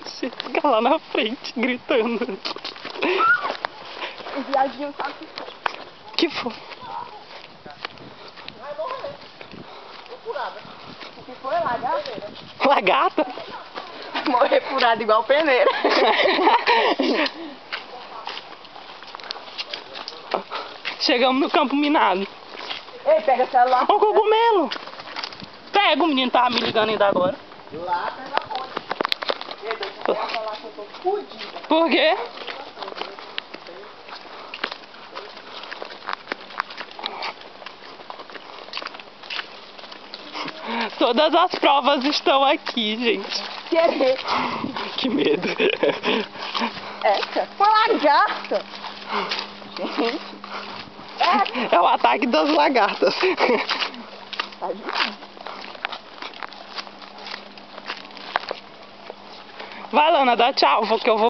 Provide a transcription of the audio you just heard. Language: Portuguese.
Você fica lá na frente, gritando. O viadinho sabe Que foi? vai morrer. Furada. O que foi? Lagarta? Lagarta? Morrer furado igual peneira. Chegamos no campo minado. Ei, pega o celular. Ó o cogumelo. Pega, o menino tava me ligando ainda agora. Lá, pega a ponte. Ei, deixa eu falar que eu tô fudida. Por quê? Todas as provas estão aqui, gente. Que medo. Essa? Uma lagarta. Gente. É o ataque das lagartas. Tá difícil. Vai, Lana, dá tchau, porque eu vou